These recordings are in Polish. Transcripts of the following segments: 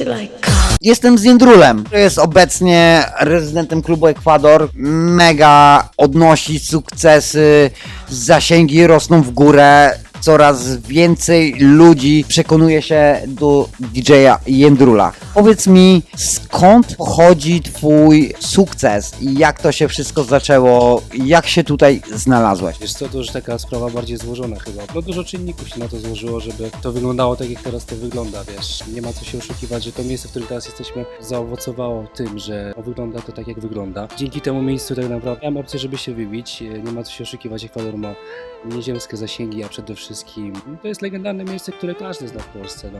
till I come. Jestem z Jędrulem, który jest obecnie rezydentem klubu Ekwador. Mega odnosi sukcesy, zasięgi rosną w górę. Coraz więcej ludzi przekonuje się do DJ-a Jędrula. Powiedz mi, skąd pochodzi twój sukces i jak to się wszystko zaczęło? Jak się tutaj znalazłeś? Wiesz co, to już taka sprawa bardziej złożona chyba. No dużo czynników się na to złożyło, żeby to wyglądało tak, jak teraz to wygląda, wiesz. Nie ma co się oszukiwać, że to miejsce, w którym teraz jesteśmy, zaowocowało tym, że wygląda to tak, jak wygląda. Dzięki temu miejscu tak naprawdę miałem opcję, żeby się wybić. Nie ma co się oszukiwać, Ekwador ma nieziemskie zasięgi, a przede wszystkim to jest legendarne miejsce, które każdy zna w Polsce. No.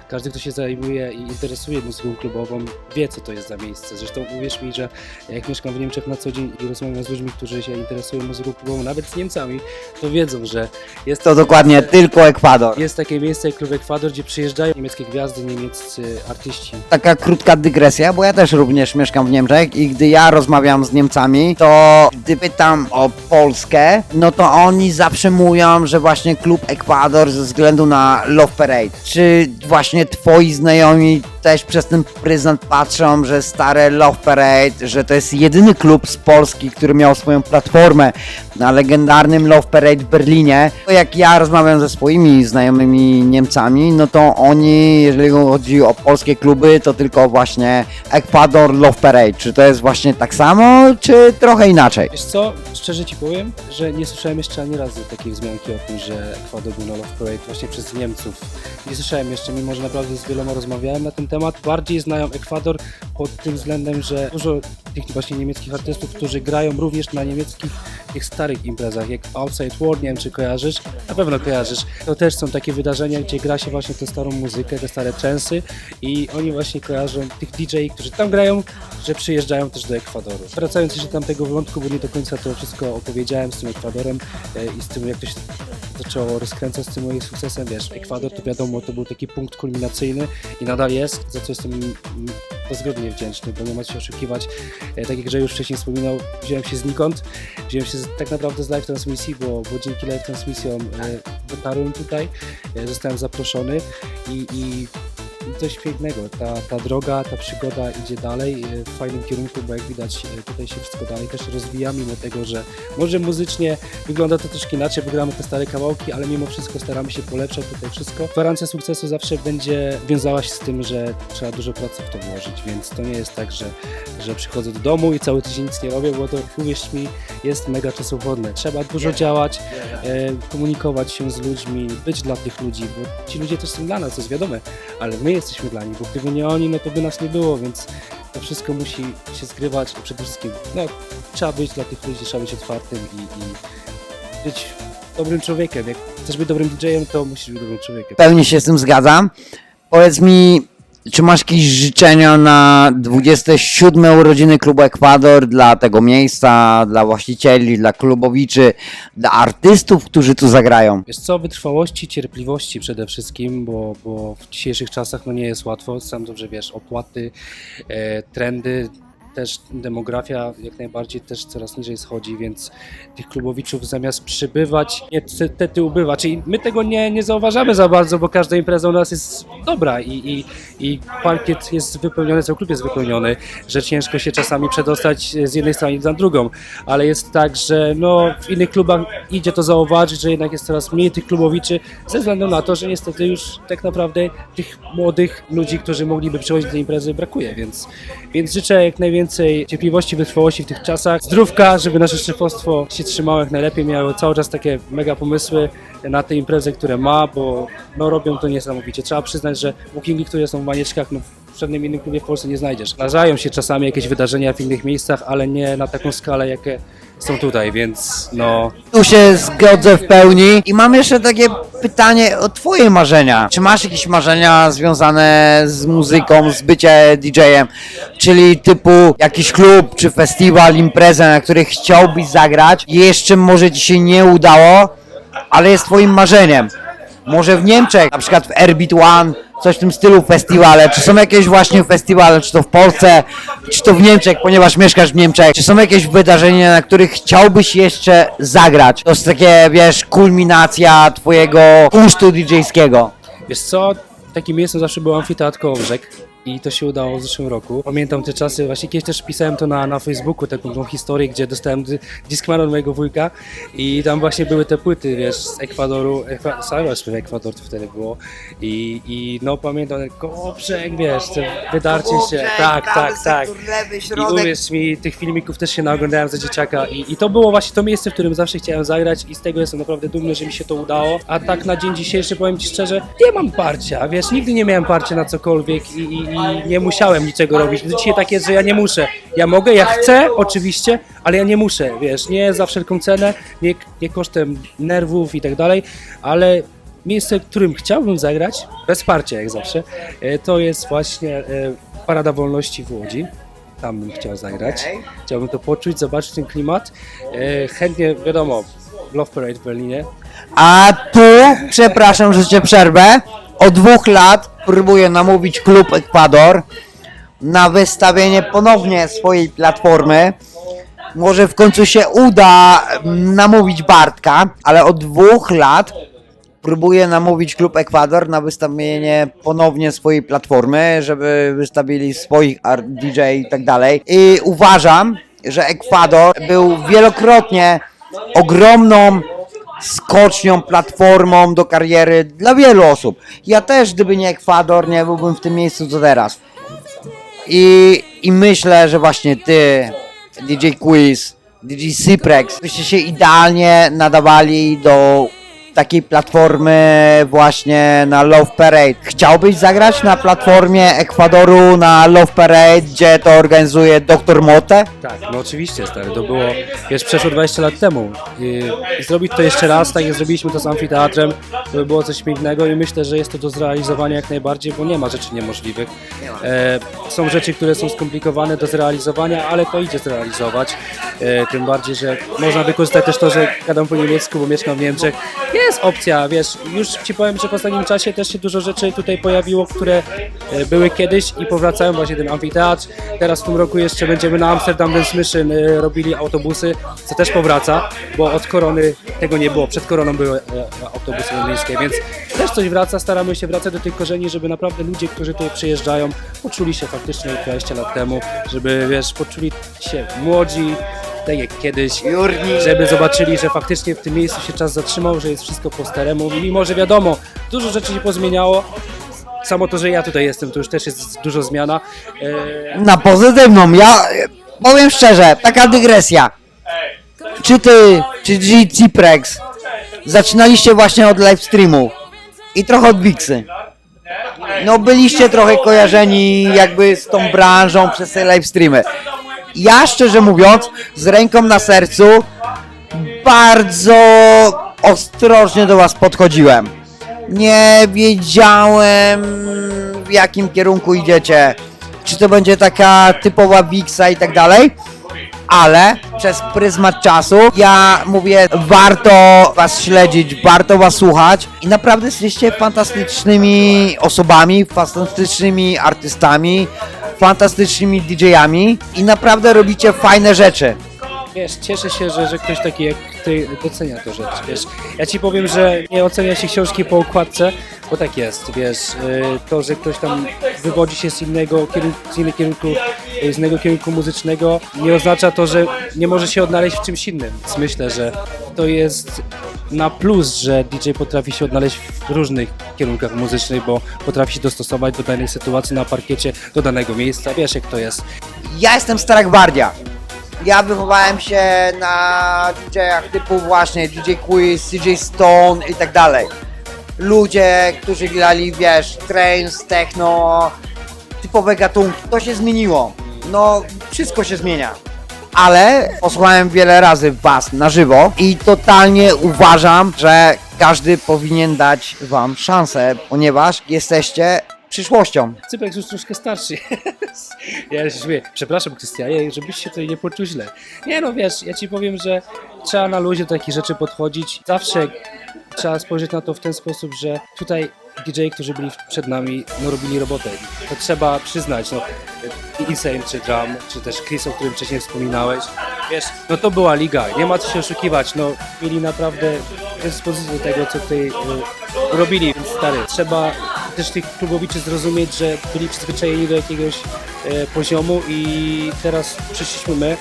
Każdy, kto się zajmuje i interesuje muzyką klubową, wie, co to jest za miejsce. Zresztą uwierz mi, że jak mieszkam w Niemczech na co dzień i rozmawiam z ludźmi, którzy się interesują muzyką klubową, nawet z Niemcami, to wiedzą, że jest To dokładnie tylko Ekwador. jest takie miejsce jak Klub Ekwador, gdzie przyjeżdżają niemieckie gwiazdy, niemieccy artyści. Taka krótka dygresja, bo ja też również mieszkam w Niemczech i gdy ja rozmawiam z Niemcami, to gdy pytam o Polskę, no to oni zawsze mówią, że właśnie klub Ekwador ze względu na Love Parade. Czy właśnie twoi znajomi też przez ten pryzmat patrzą, że stare Love Parade, że to jest jedyny klub z Polski, który miał swoją platformę na legendarnym Love Parade w Berlinie? To jak ja rozmawiam ze swoimi znajomymi Niemcami, no to oni, jeżeli chodzi o polskie kluby, to tylko właśnie Ekwador Love Parade. Czy to jest właśnie tak samo, czy trochę inaczej? Wiesz co, szczerze Ci powiem, że nie słyszałem jeszcze ani razu takiej wzmianki o tym, że Ekwador był na Love Parade właśnie przez Niemców. Nie słyszałem jeszcze, mimo że naprawdę z wieloma rozmawiałem na ten temat. Bardziej znają Ekwador pod tym względem, że dużo tych właśnie niemieckich artystów, którzy grają również na niemieckich tych starych imprezach, jak Outside World, nie wiem czy kojarzysz, na pewno kojarzysz. To też są takie wydarzenia, gdzie gra się właśnie tę starą muzykę, te stare częsy i oni właśnie kojarzą tych DJ, którzy tam grają, że przyjeżdżają też do Ekwadoru. Wracając jeszcze do tamtego wątku, bo nie do końca to wszystko opowiedziałem z tym Ekwadorem i z tym, jak to się zaczęło rozkręcać z tym moim sukcesem, wiesz, Ekwador to wiadomo, to był taki punkt kulminacyjny i nadal jest, za co jestem bezgodnie wdzięczny, bo nie ma się oszukiwać. Tak jak Grzej już wcześniej wspominał, wziąłem się znikąd, wziąłem się tak naprawdę z live transmisji, bo dzięki live transmisjom dotarłem tutaj, zostałem zaproszony i coś pięknego. Ta droga, ta przygoda idzie dalej w fajnym kierunku, bo jak widać tutaj się wszystko dalej też rozwija, mimo tego, że może muzycznie wygląda to troszkę inaczej, bo gramy te stare kawałki, ale mimo wszystko staramy się polepszać tutaj wszystko. Gwarancja sukcesu zawsze będzie wiązała się z tym, że trzeba dużo pracy w to włożyć, więc to nie jest tak, że przychodzę do domu i cały tydzień nic nie robię, bo to uwierz mi, jest mega czasochłonne. Trzeba dużo działać, komunikować się z ludźmi, być dla tych ludzi, bo ci ludzie też są dla nas, to jest wiadome, ale my jesteśmy dla nich, bo gdyby nie oni, no to by nas nie było, więc to wszystko musi się zgrywać i przede wszystkim, no, trzeba być dla tych ludzi, trzeba być otwartym i być dobrym człowiekiem. Jak chcesz być dobrym DJ-em, to musisz być dobrym człowiekiem. Pełnie się z tym zgadzam. Powiedz mi, czy masz jakieś życzenia na 27 urodziny klubu Ekwador dla tego miejsca, dla właścicieli, dla klubowiczy, dla artystów, którzy tu zagrają? Wiesz co, wytrwałości, cierpliwości przede wszystkim, bo w dzisiejszych czasach no nie jest łatwo, sam dobrze wiesz, opłaty, trendy, też demografia jak najbardziej też coraz niżej schodzi, więc tych klubowiczów zamiast przybywać, niestety ubywa. Czyli my tego nie zauważamy za bardzo, bo każda impreza u nas jest dobra i parkiet jest wypełniony, cały klub jest wypełniony, że ciężko się czasami przedostać z jednej strony na drugą, ale jest tak, że no, w innych klubach idzie to zauważyć, że jednak jest coraz mniej tych klubowiczy ze względu na to, że niestety już tak naprawdę tych młodych ludzi, którzy mogliby przychodzić do tej imprezy, brakuje, więc życzę jak najwięcej cierpliwości, wytrwałości w tych czasach, zdrówka, żeby nasze szefostwo się trzymało jak najlepiej, miało cały czas takie mega pomysły na te imprezy, które ma, bo no, robią to niesamowicie. Trzeba przyznać, że bookingi, które są w Manieczkach, no, w żadnym innym klubie w Polsce nie znajdziesz. Zdarzają się czasami jakieś wydarzenia w innych miejscach, ale nie na taką skalę, jakie są tutaj, więc no... Tu się zgodzę w pełni. I mam jeszcze takie pytanie o twoje marzenia. Czy masz jakieś marzenia związane z muzyką, z byciem DJ-em? Czyli typu jakiś klub, czy festiwal, imprezę, na której chciałbyś zagrać i jeszcze może ci się nie udało, ale jest twoim marzeniem. Może w Niemczech, na przykład w Airbeat One, coś w tym stylu festiwale. Czy są jakieś właśnie festiwale, czy to w Polsce, czy to w Niemczech, ponieważ mieszkasz w Niemczech? Czy są jakieś wydarzenia, na których chciałbyś jeszcze zagrać? To jest takie, wiesz, kulminacja twojego gustu DJ-skiego. Wiesz co, takim miejscem zawsze był Amfiteatr Kołobrzeg. i to się udało w zeszłym roku. Pamiętam te czasy, właśnie kiedyś też pisałem to na Facebooku, taką tą historię, gdzie dostałem Discman od mojego wujka i tam właśnie były te płyty, wiesz, z Ekwadoru, Ekwador to wtedy było i no pamiętam ten koprzek, wiesz, to wydarcie się, tak. I uwierz mi, tych filmików też się naoglądałem za dzieciaka i to było właśnie to miejsce, w którym zawsze chciałem zagrać i z tego jestem naprawdę dumny, że mi się to udało, a tak na dzień dzisiejszy powiem Ci szczerze, nie mam parcia, wiesz, nigdy nie miałem parcia na cokolwiek i nie musiałem niczego robić. Dzisiaj tak jest, że ja nie muszę. Ja mogę, ja chcę, oczywiście, ale ja nie muszę, wiesz, nie za wszelką cenę, nie kosztem nerwów i tak dalej, ale miejsce, w którym chciałbym zagrać, bez wsparcia jak zawsze, to jest właśnie Parada Wolności w Łodzi. Tam bym chciał zagrać. Chciałbym to poczuć, zobaczyć ten klimat. Chętnie, wiadomo, Love Parade w Berlinie. A tu, przepraszam, że cię przerwę, od 2 lat próbuję namówić klub Ekwador na wystawienie ponownie swojej platformy. Może w końcu się uda namówić Bartka, ale od 2 lat próbuję namówić klub Ekwador na wystawienie ponownie swojej platformy, żeby wystawili swoich DJ i tak dalej. I uważam, że Ekwador był wielokrotnie ogromną skocznią, platformą do kariery dla wielu osób. Ja też, gdyby nie Ekwador, nie byłbym w tym miejscu co teraz. I myślę, że właśnie ty, DJ Quiz, DJ Cyprex, byście się idealnie nadawali do takiej platformy właśnie na Love Parade. Chciałbyś zagrać na platformie Ekwadoru na Love Parade, gdzie to organizuje Dr. Motte? Tak, no oczywiście, stary, to było, wiesz, przeszło 20 lat temu. I zrobić to jeszcze raz, tak jak zrobiliśmy to z amfiteatrem, to by było coś pięknego i myślę, że jest to do zrealizowania jak najbardziej, bo nie ma rzeczy niemożliwych. Są rzeczy, które są skomplikowane do zrealizowania, ale to idzie zrealizować. Tym bardziej, że można wykorzystać też to, że gadam po niemiecku, bo mieszkam w Niemczech. Jest opcja, wiesz, już Ci powiem, że w ostatnim czasie też się dużo rzeczy tutaj pojawiło, które były kiedyś i powracają, właśnie ten amfiteatr. Teraz w tym roku jeszcze będziemy na Amsterdam Dance Mission robili autobusy, co też powraca, bo od korony tego nie było, przed koroną były autobusy londyńskie, więc też coś wraca, staramy się wracać do tych korzeni, żeby naprawdę ludzie, którzy tutaj przyjeżdżają, poczuli się faktycznie 20 lat temu, żeby, wiesz, poczuli się młodzi, tak jak kiedyś, żeby zobaczyli, że faktycznie w tym miejscu się czas zatrzymał, że jest wszystko po staremu, mimo że wiadomo, dużo rzeczy się pozmieniało. Samo to, że ja tutaj jestem, to już też jest dużo zmiana. Na pozytywną. Ja powiem szczerze, taka dygresja. Czy ty, czy DJ Cyprex zaczynaliście właśnie od live streamu i trochę od Wixy? No byliście trochę kojarzeni jakby z tą branżą przez te live streamy. Ja szczerze mówiąc, z ręką na sercu, bardzo ostrożnie do was podchodziłem. Nie wiedziałem, w jakim kierunku idziecie. Czy to będzie taka typowa Wixa i tak dalej. Ale przez pryzmat czasu ja mówię, warto was śledzić, warto was słuchać i naprawdę jesteście fantastycznymi osobami, fantastycznymi artystami, fantastycznymi DJ-ami i naprawdę robicie fajne rzeczy. Wiesz, cieszę się, że ktoś taki jak ty docenia to rzecz, wiesz. Ja Ci powiem, że nie ocenia się książki po okładce, bo tak jest, wiesz, to, że ktoś tam wywodzi się z innego kierunku muzycznego, nie oznacza to, że nie może się odnaleźć w czymś innym. Więc myślę, że to jest na plus, że DJ potrafi się odnaleźć w różnych kierunkach muzycznych, bo potrafi się dostosować do danej sytuacji na parkiecie, do danego miejsca, wiesz jak to jest. Ja jestem Stara Gwardia. Ja wychowałem się na DJ-ach typu właśnie DJ Quiz, DJ Stone i tak dalej. Ludzie, którzy grali, wiesz, trance, techno, typowe gatunki. To się zmieniło. No, wszystko się zmienia. Ale posłuchałem wiele razy was na żywo i totalnie uważam, że każdy powinien dać wam szansę, ponieważ jesteście przyszłością. Cypek już troszkę starszy jest. Ja się śmieję. Przepraszam, Krystianie, żebyś się tutaj nie poczuł źle. Nie no, wiesz, ja Ci powiem, że trzeba na luzie do takich rzeczy podchodzić. Zawsze trzeba spojrzeć na to w ten sposób, że tutaj DJ, którzy byli przed nami, no robili robotę. To trzeba przyznać, no Insane czy Drum, czy też Chris, o którym wcześniej wspominałeś. Wiesz, no to była liga, nie ma co się oszukiwać, no mieli naprawdę dyspozycję do tego, co tutaj robili, więc stary, trzeba też tych klubowiczy zrozumieć, że byli przyzwyczajeni do jakiegoś poziomu i teraz przyszliśmy my.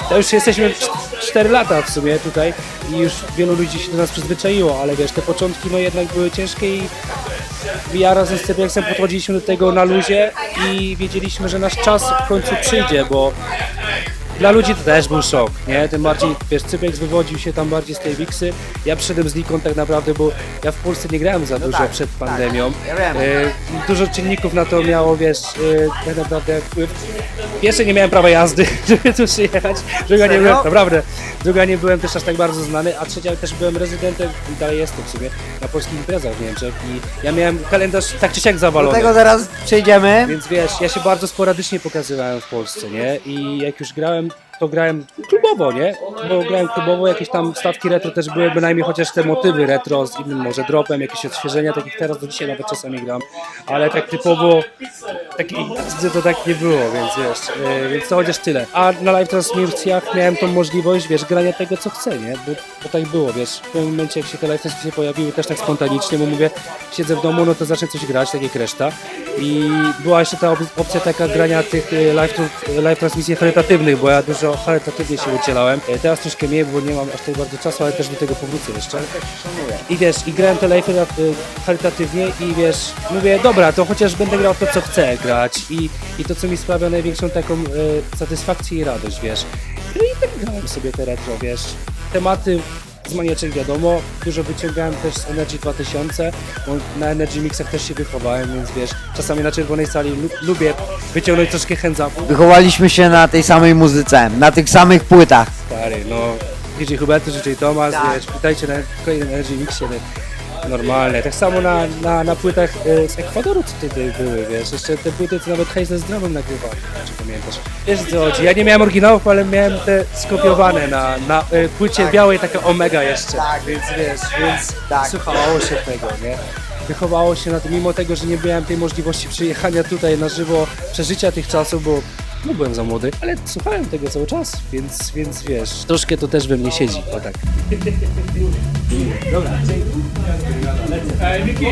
To już jesteśmy 4 lata w sumie tutaj i już wielu ludzi się do nas przyzwyczaiło, ale wiesz, te początki no jednak były ciężkie i ja razem z Cybeksem podchodziliśmy do tego na luzie i wiedzieliśmy, że nasz czas w końcu przyjdzie, bo dla ludzi to też był szok, nie? Tym bardziej, wiesz, Cybeks wywodził się tam bardziej z tej Wixy. Ja przyszedłem z Nikon tak naprawdę, bo ja w Polsce nie grałem za dużo przed pandemią. ja wiem. Dużo czynników na to miało, wiesz, tak naprawdę wpływ. Pierwsze nie miałem prawa jazdy, żeby tu przyjechać. Druga nie Serio? byłem, naprawdę. Druga nie byłem też aż tak bardzo znany, a trzecia też byłem rezydentem i dalej jestem w sumie na polskich imprezach w Niemczech i ja miałem kalendarz tak czy siak Do zawalony. tego zaraz przejdziemy. Więc wiesz, ja się bardzo sporadycznie pokazywałem w Polsce, nie? I jak już grałem, to grałem klubowo, nie? Bo grałem klubowo, jakieś tam stawki retro też były, bynajmniej chociaż te motywy retro z innym może dropem, jakieś odświeżenia, takich teraz do dzisiaj nawet czasami gram, ale tak typowo to tak nie było, więc wiesz, więc to chociaż tyle. A na live transmisjach miałem tą możliwość, wiesz, grania tego co chcę, nie? Bo tak było, wiesz, w pewnym momencie jak się te live transmisje pojawiły też tak spontanicznie, bo mówię, siedzę w domu, no to zacznę coś grać, tak jak reszta. I była jeszcze ta opcja taka grania tych live transmisji charytatywnych, bo ja dużo charytatywnie się udzielałem. Teraz troszkę mniej, bo nie mam aż tak bardzo czasu, ale też do tego powrócę jeszcze. I wiesz, i grałem te live charytatywnie i wiesz, mówię, dobra, to chociaż będę grał to, co chcę grać i to, co mi sprawia największą taką satysfakcję i radość, wiesz. No i tak grałem sobie te retro, wiesz. Tematy z maniaczek wiadomo, dużo wyciągałem też z Energy 2000, bo na Energy Mixach też się wychowałem, więc wiesz, czasami na czerwonej sali lubię wyciągnąć troszkę hands-upu. Wychowaliśmy się na tej samej muzyce, na tych samych płytach. Stary, no, DJ Hubertus, DJ Tomas, Tak. wiesz, pytajcie na kolejnym Energy Mixie, normalne. Tak samo na płytach z Ekwadoru co tutaj były, wiesz, jeszcze te płyty to nawet Hazel z drumem nagrywali, czy pamiętasz? Wiesz co chodzi, ja nie miałem oryginałów, ale miałem te skopiowane na płycie białej, taka Omega jeszcze, więc wiesz, słuchało się tego, nie? Wychowało się na tym, mimo tego, że nie miałem tej możliwości przyjechania tutaj na żywo, przeżycia tych czasów, bo no byłem za młody, ale słuchałem tego cały czas, więc wiesz, troszkę to też we mnie siedzi, o tak. Dobra, dzięki.